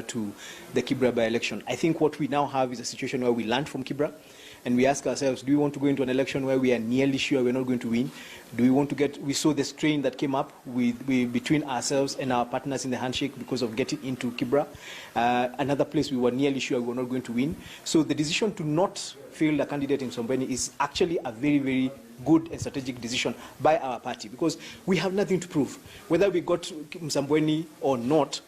to the Kibra by-election. I think what we now have is a situation where we learn from Kibra and we ask ourselves, do we want to go into an election where we are nearly sure we're not going to win? Do we want to get, we saw the strain that came up between ourselves and our partners in the handshake because of getting into Kibra. Another place we were nearly sure we were not going to win. So the decision to not field a candidate in Msambweni is actually a very, very good and strategic decision by our party because we have nothing to prove. Whether we got Msambweni or not,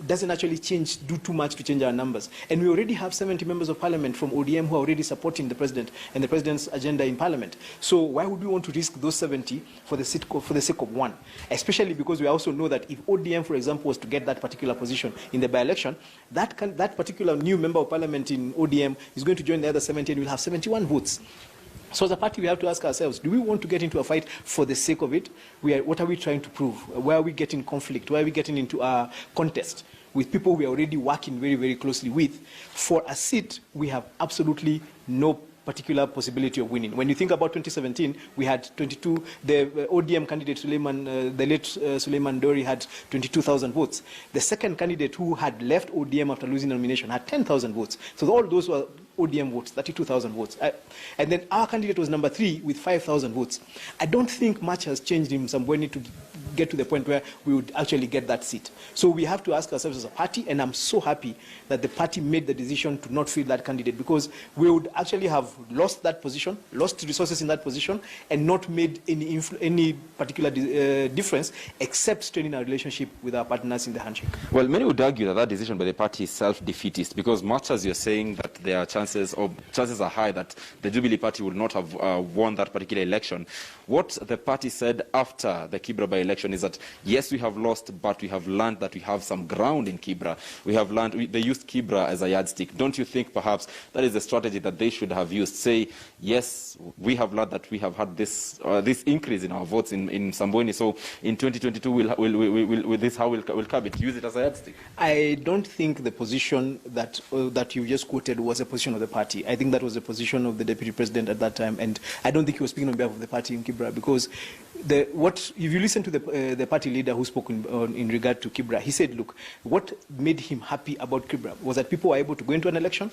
doesn't actually do too much to change our numbers. And we already have 70 members of parliament from ODM who are already supporting the president and the president's agenda in parliament. So why would we want to risk those 70 for the sake of one? Especially because we also know that if ODM, for example, was to get that particular position in the by-election, that particular new member of parliament in ODM is going to join the other 70 and will have 71 votes. So as a party, we have to ask ourselves, do we want to get into a fight for the sake of it? What are we trying to prove? Where are we getting conflict? Where are we getting into a contest with people we are already working very, very closely with? For a seat, we have absolutely no particular possibility of winning. When you think about 2017, we had 22, the ODM candidate, the late Mp Dori had 22,000 votes. The second candidate who had left ODM after losing the nomination had 10,000 votes. So all those were ODM votes, 32,000 votes. And then our candidate was number 3 with 5,000 votes. I don't think much has changed in Msambweni to get to the point where we would actually get that seat. So we have to ask ourselves as a party, and I'm so happy that the party made the decision to not field that candidate because we would actually have lost that position, lost resources in that position, and not made any particular difference except straining our relationship with our partners in the handshake. Well, many would argue that that decision by the party is self-defeatist because much as you're saying that there are chances are high that the Jubilee party would not have won that particular election, what the party said after the Kibra by-election is that, yes, we have lost, but we have learned that we have some ground in Kibra. We have learned, they used Kibra as a yardstick. Don't you think perhaps that is a strategy that they should have used? Say, yes, we have learned that we have had this increase in our votes in Msambweni, so in 2022, with this, how will Cabinet use it as a yardstick? I don't think the position that you just quoted was a position of the party. I think that was the position of the deputy president at that time, and I don't think he was speaking on behalf of the party in Kibra because if you listen to the party leader who spoke in regard to Kibra, he said, look, what made him happy about Kibra was that people were able to go into an election,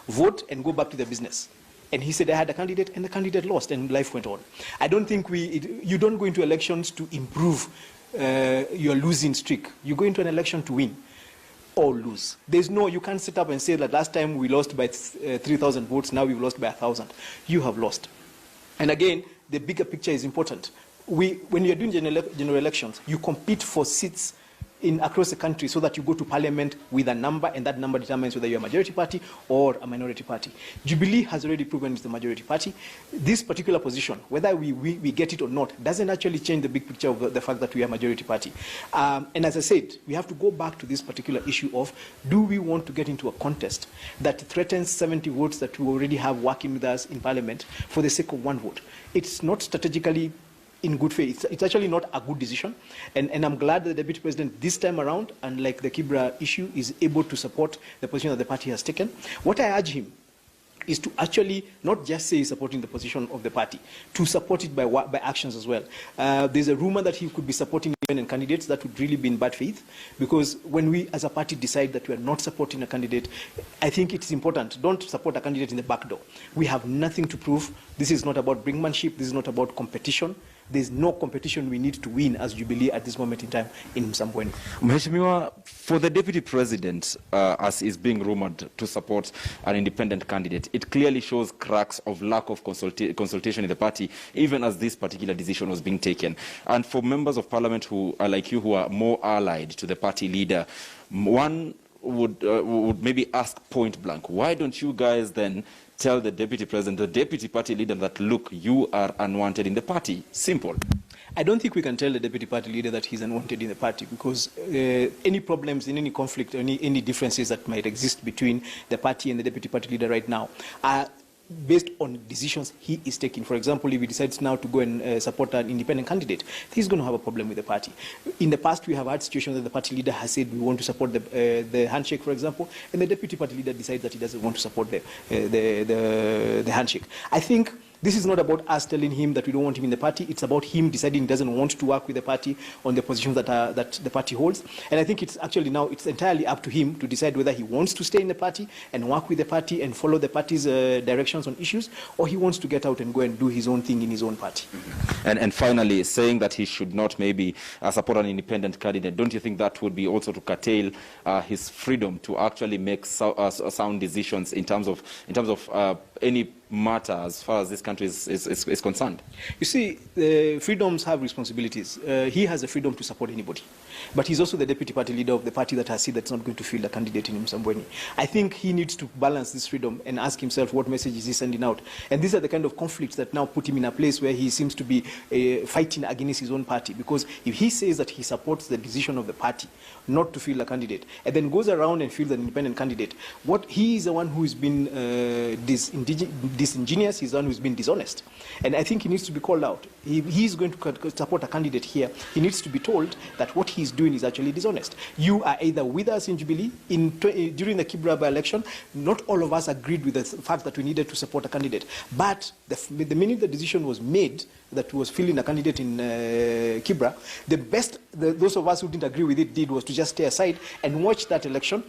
vote, and go back to their business. And he said, I had a candidate, and the candidate lost, and life went on. I don't think you don't go into elections to improve your losing streak. You go into an election to win or lose. You can't sit up and say that last time we lost by 3,000 votes, now we've lost by 1,000. You have lost. And again, the bigger picture is important. When you're doing general elections, you compete for seats across the country so that you go to parliament with a number, and that number determines whether you're a majority party or a minority party. Jubilee has already proven it's the majority party. This particular position, whether we get it or not, doesn't actually change the big picture of the fact that we are a majority party. And as I said, we have to go back to this particular issue of, do we want to get into a contest that threatens 70 votes that we already have working with us in parliament for the sake of one vote? It's not strategically in good faith. It's actually not a good decision. And I'm glad that the Deputy President this time around, unlike the Kibra issue, is able to support the position that the party has taken. What I urge him is to actually not just say he's supporting the position of the party, to support it by actions as well. There's a rumor that he could be supporting independent candidates. That would really be in bad faith, because when we as a party decide that we are not supporting a candidate, I think it's important. Don't support a candidate in the back door. We have nothing to prove. This is not about brinkmanship. This is not about competition. There's no competition we need to win as Jubilee at this moment in time in Msambweni. Mheshimiwa, for the Deputy President, as is being rumored to support an independent candidate, it clearly shows cracks of lack of consultation in the party, even as this particular decision was being taken. And for members of parliament who are like you, who are more allied to the party leader, one would maybe ask point blank, why don't you guys then tell the Deputy President, the Deputy Party Leader, that, look, you are unwanted in the party? Simple. I don't think we can tell the Deputy Party Leader that he's unwanted in the party, because any problems, in any conflict, any differences that might exist between the party and the Deputy Party Leader right now are based on decisions he is taking. For example, if he decides now to go and support an independent candidate, he's going to have a problem with the party. In the past, we have had situations that the party leader has said we want to support the handshake, for example, and the deputy party leader decides that he doesn't want to support the handshake. I think This is not about us telling him that we don't want him in the party. It's about him deciding he doesn't want to work with the party on the positions that the party holds. And I think it's actually now it's entirely up to him to decide whether he wants to stay in the party and work with the party and follow the party's directions on issues, or he wants to get out and go and do his own thing in his own party. And finally, saying that he should not maybe support an independent candidate, don't you think that would be also to curtail his freedom to actually make sound decisions in terms of any matter as far as this country is concerned? You see, freedoms have responsibilities. He has the freedom to support anybody, but he's also the deputy party leader of the party that has said that's not going to field a candidate in Msambweni. I think he needs to balance this freedom and ask himself what message is he sending out. And these are the kind of conflicts that now put him in a place where he seems to be fighting against his own party. Because if he says that he supports the decision of the party not to field a candidate, and then goes around and fields an independent candidate, what he is the one who has been disingenuous, he's the one who's been dishonest. And I think he needs to be called out. He's going to support a candidate here. He needs to be told that what he's doing is actually dishonest. You are either with us in Jubilee. During the Kibra by-election, not all of us agreed with the fact that we needed to support a candidate. But the minute the decision was made that was fielding a candidate in Kibra, those of us who didn't agree with it did was to just stay aside and watch that election.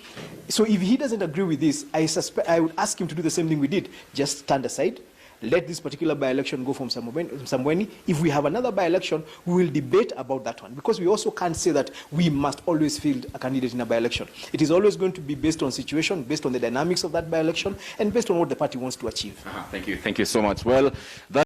So if he doesn't agree with this, I would ask him to do the same thing we did. Just stand aside, let this particular by-election go from Msambweni. If we have another by-election, we will debate about that one, because we also can't say that we must always field a candidate in a by-election. It is always going to be based on situation, based on the dynamics of that by-election, and based on what the party wants to achieve. Thank you so much. Well,